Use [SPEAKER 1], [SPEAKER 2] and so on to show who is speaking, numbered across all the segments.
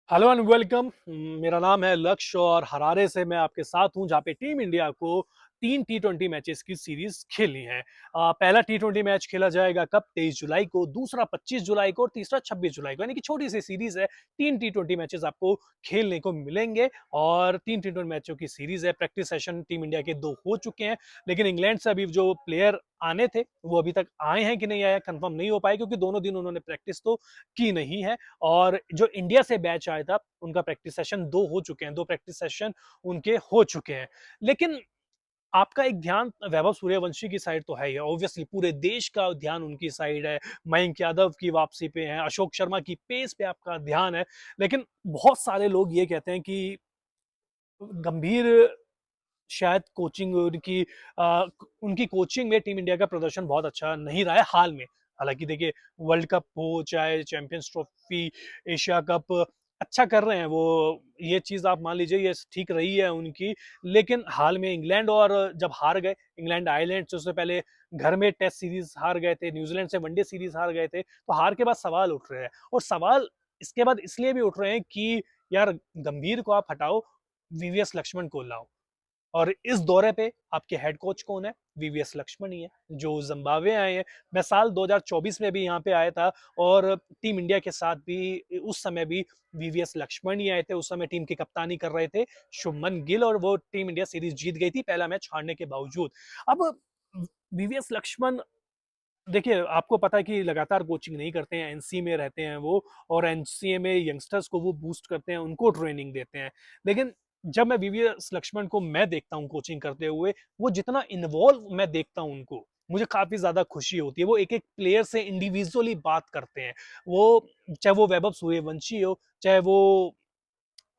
[SPEAKER 1] Hello and welcome. मेरा नाम है लक्ष्य और हरारे से मैं आपके साथ हूं, जहां पे टीम इंडिया को 3 T20 मैचेस की सीरीज खेलनी है। पहला T20 मैच खेला जाएगा कब? 23 जुलाई को, दूसरा 25 जुलाई को और तीसरा 26 जुलाई को, यानी कि छोटी सी सीरीज है। 3 T20 मैचेस आपको खेलने को मिलेंगे और 3 T20 मैचों की सीरीज है। प्रैक्टिस सेशन टीम इंडिया के 2 हो चुके हैं, लेकिन इंग्लैंड से अभी जो प्लेयर आने थे वो अभी तक आए हैं कि नहीं आए कंफर्म नहीं हो पाए, क्योंकि दोनों दिन उन्होंने प्रैक्टिस तो की नहीं है। और जो इंडिया से बैच आया था उनका प्रैक्टिस सेशन 2 हो चुके हैं, 2 प्रैक्टिस सेशन उनके हो चुके हैं। लेकिन आपका एक ध्यान वैभव सूर्यवंशी की साइड तो है ही, ऑब्वियसली पूरे देश का ध्यान उनकी साइड है। मयंक यादव की वापसी पे है, अशोक शर्मा की पेस पे आपका ध्यान है। लेकिन बहुत सारे लोग ये कहते हैं कि गंभीर शायद कोचिंग उनकी कोचिंग में टीम इंडिया का प्रदर्शन बहुत अच्छा नहीं रहा है हाल में। हालांकि देखिए, वर्ल्ड कप हो चाहे चैंपियंस ट्रॉफी, एशिया कप, अच्छा कर रहे हैं वो, ये चीज आप मान लीजिए ये ठीक रही है उनकी। लेकिन हाल में इंग्लैंड और जब हार गए, इंग्लैंड आयरलैंड से उससे पहले घर में टेस्ट सीरीज हार गए थे, न्यूजीलैंड से वनडे सीरीज हार गए थे, तो हार के बाद सवाल उठ रहे हैं। और सवाल इसके बाद इसलिए भी उठ रहे हैं कि यार, गंभीर को आप हटाओ, वीवीएस लक्ष्मण को लाओ। और इस दौरे पे आपके हेड कोच कौन है? वीवीएस लक्ष्मण ही है, जो जिम्बाब्वे आए हैं। मैं साल 2024 में भी यहाँ पे आया था और टीम इंडिया के साथ भी उस समय भी वीवीएस लक्ष्मण ही आए थे। उस समय टीम की कप्तानी कर रहे थे शुभमन गिल और वो टीम इंडिया सीरीज जीत गई थी पहला मैच हारने के बावजूद। अब वीवीएस लक्ष्मण, देखिए आपको पता है कि लगातार कोचिंग नहीं करते हैं, एनसी में रहते हैं वो, और एनसीए में यंगस्टर्स को वो बूस्ट करते हैं, उनको ट्रेनिंग देते हैं। लेकिन जब मैं वीवीएस लक्ष्मण को मैं देखता हूँ कोचिंग करते हुए, वो जितना इन्वॉल्व मैं देखता हूँ उनको, मुझे काफी ज्यादा खुशी होती है। वो एक एक प्लेयर से इंडिविजुअली बात करते हैं। वो चाहे वो वैभव सूर्यवंशी हो, चाहे वो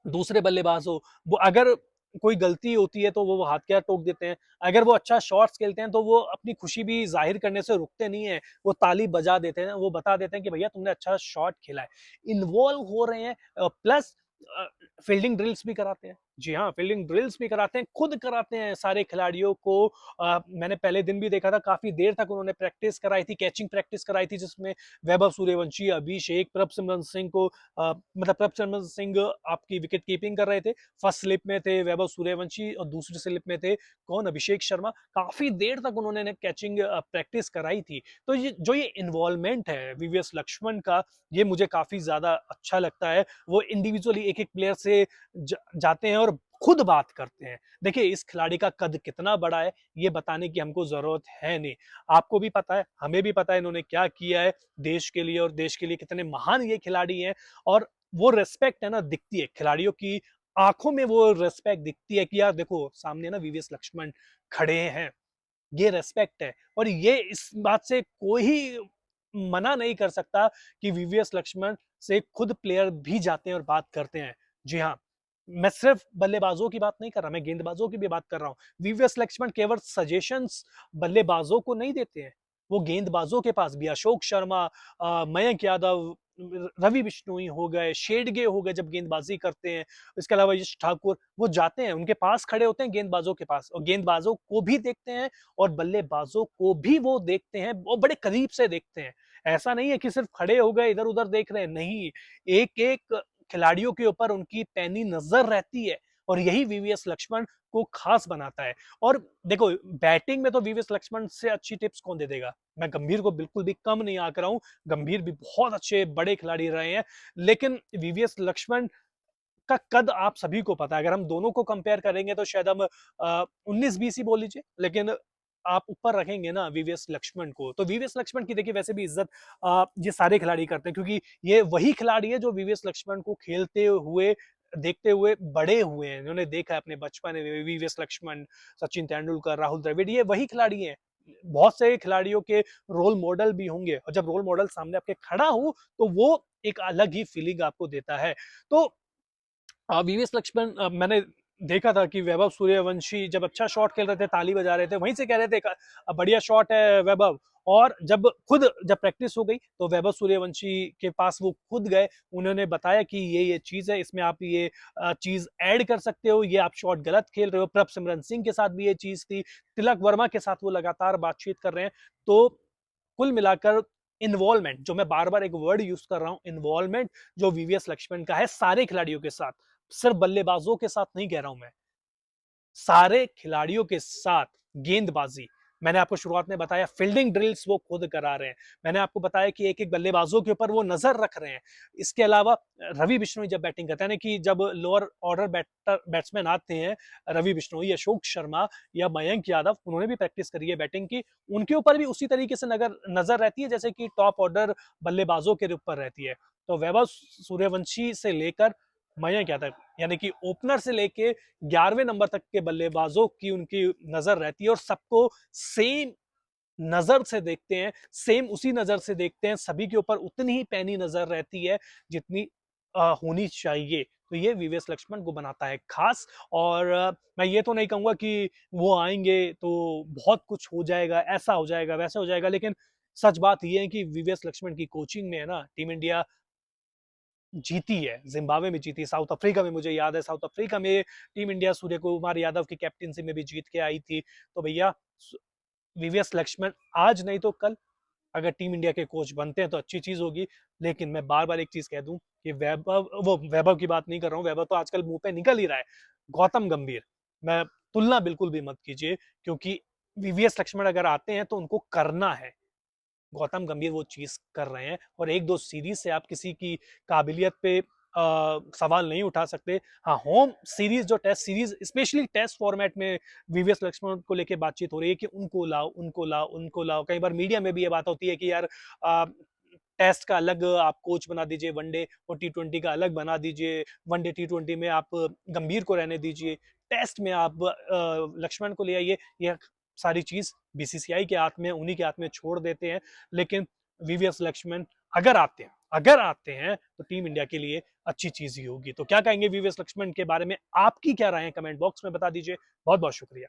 [SPEAKER 1] दूसरे बल्लेबाज हो, वो अगर कोई गलती होती है तो वो हाथ क्या टोक देते हैं। अगर वो अच्छा शॉट्स खेलते हैं तो वो अपनी खुशी भी जाहिर करने से रुकते नहीं है, वो ताली बजा देते हैं, वो बता देते हैं कि भैया तुमने अच्छा शॉट खेला है। इन्वॉल्व हो रहे हैं, प्लस फील्डिंग ड्रिल्स भी कराते हैं। जी हाँ, फील्डिंग ड्रिल्स भी कराते हैं, खुद कराते हैं सारे खिलाड़ियों को। मैंने पहले दिन भी देखा था, काफी देर तक उन्होंने प्रैक्टिस कराई थी, कैचिंग प्रैक्टिस कराई थी, जिसमें वैभव सूर्यवंशी, अभिषेक, प्रभसिमरन सिंह को मतलब प्रभसिमरन सिंह आपकी विकेट कीपिंग कर रहे थे। फर्स्ट स्लिप में थे वैभव सूर्यवंशी और दूसरी स्लिप में थे कौन? अभिषेक शर्मा। काफी देर तक उन्होंने कैचिंग प्रैक्टिस कराई थी। तो ये जो ये इन्वॉल्वमेंट है वीवीएस लक्ष्मण का, ये मुझे काफी ज्यादा अच्छा लगता है। वो इंडिविजुअली एक एक प्लेयर से जाते हैं और खुद बात करते हैं। देखिए, इस खिलाड़ी का कद कितना बड़ा है ये बताने की हमको जरूरत है नहीं। आपको भी पता है, हमें भी पता है इन्होंने क्या किया है देश के लिए, और देश के लिए कितने महान ये खिलाड़ी हैं। और वो रेस्पेक्ट है ना, दिखती है खिलाड़ियों की आंखों में, वो रेस्पेक्ट दिखती है कि यार देखो सामने ना वीवीएस लक्ष्मण खड़े हैं। ये रेस्पेक्ट है, और ये इस बात से कोई मना नहीं कर सकता कि वीवीएस लक्ष्मण से खुद प्लेयर भी जाते हैं और बात करते हैं। जी हाँ, मैं सिर्फ बल्लेबाजों की बात नहीं कर रहा, मैं गेंदबाजों की भी बात कर रहा हूँ। वीवीएस लक्ष्मण केवल सजेशंस बल्लेबाजों को नहीं देते हैं, वो गेंदबाजों के पास भी, अशोक शर्मा, मयंक यादव, रवि बिश्नोई हो गए, शेडगे हो गए जब गेंदबाजी करते हैं, इसके अलावा यश ठाकुर, वो जाते हैं उनके पास, खड़े होते हैं गेंदबाजों के पास, और गेंदबाजों को भी देखते हैं और बल्लेबाजों को भी वो देखते हैं, वो बड़े करीब से देखते हैं। ऐसा नहीं है कि सिर्फ खड़े हो गए इधर उधर देख रहे हैं, नहीं, एक एक खिलाड़ियों के ऊपर उनकी पैनी नजर रहती है, और यही वीवीएस लक्ष्मण को खास बनाता है। और देखो, बैटिंग में तो वीवीएस लक्ष्मण से अच्छी टिप्स कौन दे देगा? मैं गंभीर को बिल्कुल भी कम नहीं आंक रहा हूं, गंभीर भी बहुत अच्छे बड़े खिलाड़ी रहे हैं। लेकिन वीवीएस लक्ष्मण का कद आप सभी को पता है। अगर हम दोनों को कंपेयर करेंगे तो शायद हम 19-20 ही बोल लीजिए, लेकिन आप ऊपर रखेंगे ना वीवीएस लक्ष्मण को, तो वीवीएस लक्ष्मण की देखिए वैसे भी इज्जत ये सारे खिलाड़ी करते हैं, क्योंकि ये वही खिलाड़ी है जो वीवीएस लक्ष्मण को खेलते हुए देखते हुए बड़े हुए हैं। इन्होंने देखा है अपने बचपन में वीवीएस लक्ष्मण, सचिन तेंदुलकर, राहुल द्रविड़, ये वही खिलाड़ी हैं। बहुत से खिलाड़ियों के रोल मॉडल भी होंगे, और जब रोल मॉडल सामने आपके खड़ा हो तो वो एक अलग ही फीलिंग आपको देता है। तो वीवीएस लक्ष्मण, मैंने देखा था कि वैभव सूर्यवंशी जब अच्छा शॉट खेल रहे थे ताली बजा रहे थे, वहीं से कह रहे थे बढ़िया शॉट है वैभव। और जब प्रैक्टिस हो गई तो वैभव सूर्यवंशी के पास वो खुद गए, उन्होंने बताया कि ये चीज है, इसमें आप ये चीज ऐड कर सकते हो, ये आप शॉट गलत खेल रहे हो। प्रभसिमरन सिंह के साथ भी ये चीज थी, तिलक वर्मा के साथ वो लगातार बातचीत कर रहे हैं। तो कुल मिलाकर इन्वॉल्वमेंट, जो मैं बार-बार एक वर्ड यूज़ कर रहा हूँ, इन्वॉल्वमेंट जो वीवीएस लक्ष्मण का है सारे खिलाड़ियों के साथ, सिर्फ बल्लेबाजों के साथ नहीं कह रहा हूँ मैं, सारे खिलाड़ियों के साथ गेंदबाजी। मैंने आपको शुरुआत में बताया फील्डिंग ड्रिल्स वो खुद करा रहे हैं। मैंने आपको बताया कि एक-एक बल्लेबाजों के ऊपर वो नज़र रख रहे हैं। इसके अलावा रवि बिश्नोई जब बैटिंग करते हैं, यानी कि जब लोअर ऑर्डर बैट्समैन आते हैं, रवि बिश्नोई, अशोक शर्मा या मयंक यादव, उन्होंने भी प्रैक्टिस करी है बैटिंग की। उनके ऊपर भी उसी तरीके से नज़र रहती है जैसे कि टॉप ऑर्डर बल्लेबाजों के ऊपर रहती है। तो वैभव सूर्यवंशी से लेकर मयंक यादव, यानी कि ओपनर से लेके 11वें नंबर तक के बल्लेबाजों की उनकी नजर रहती है और सबको सेम नजर से देखते हैं, सेम उसी नजर से देखते हैं, सभी के ऊपर उतनी ही पैनी नजर रहती है जितनी होनी चाहिए। तो ये वीवीएस लक्ष्मण को बनाता है खास। और मैं ये तो नहीं कहूंगा कि वो आएंगे तो बहुत कुछ हो जाएगा, ऐसा हो जाएगा, वैसा हो जाएगा, लेकिन सच बात ये है कि वीवीएस लक्ष्मण की कोचिंग में है ना, टीम इंडिया जीती है, ज़िम्बाब्वे में जीती, साउथ अफ्रीका में मुझे याद है, साउथ अफ्रीका में टीम इंडिया सूर्य कुमार यादव की कैप्टेंसी में भी जीत के आई थी। तो भैया वीवीएस लक्ष्मण आज नहीं तो कल अगर टीम इंडिया के कोच बनते हैं तो अच्छी चीज़ होगी। लेकिन मैं बार-बार एक चीज़ कह दूँ कि वैभव की बात नहीं कर रहा हूँ, वैभव तो आजकल मुँह पे निकल ही रहा है। गौतम गंभीर, मैं तुलना बिल्कुल भी मत कीजिए, क्योंकि वीवीएस लक्ष्मण अगर आते हैं तो उनको करना है। गौतम गंभीर वो चीज़ कर रहे हैं और 1-2 सीरीज़ से आप किसी की काबिलियत पे सवाल नहीं उठा सकते। हाँ, होम सीरीज़ जो test series specially test format में वीवीएस लक्ष्मण को लेके बातचीत हो रही है कि उनको लाओ, उनको लाओ, उनको लाओ। कई बार मीडिया में भी ये बात होती है कि यार टेस्ट का अलग आप कोच बना दीजिए, वनडे और टी20 का अलग बना दीजिए। वनडे टी20 में आप गंभीर को रहने दीजिए, टेस्ट में आप लक्ष्मण को ले आइए। ये सारी चीज़ बीसीसीआई के हाथ में, उन्हीं के हाथ में छोड़ देते हैं। लेकिन वीवीएस लक्ष्मण अगर आते हैं तो टीम इंडिया के लिए अच्छी चीज़ ही होगी। तो क्या कहेंगे वीवीएस लक्ष्मण के बारे में? आपकी क्या राय है? कमेंट बॉक्स में बता दीजिए। बहुत-बहुत शुक्रिया।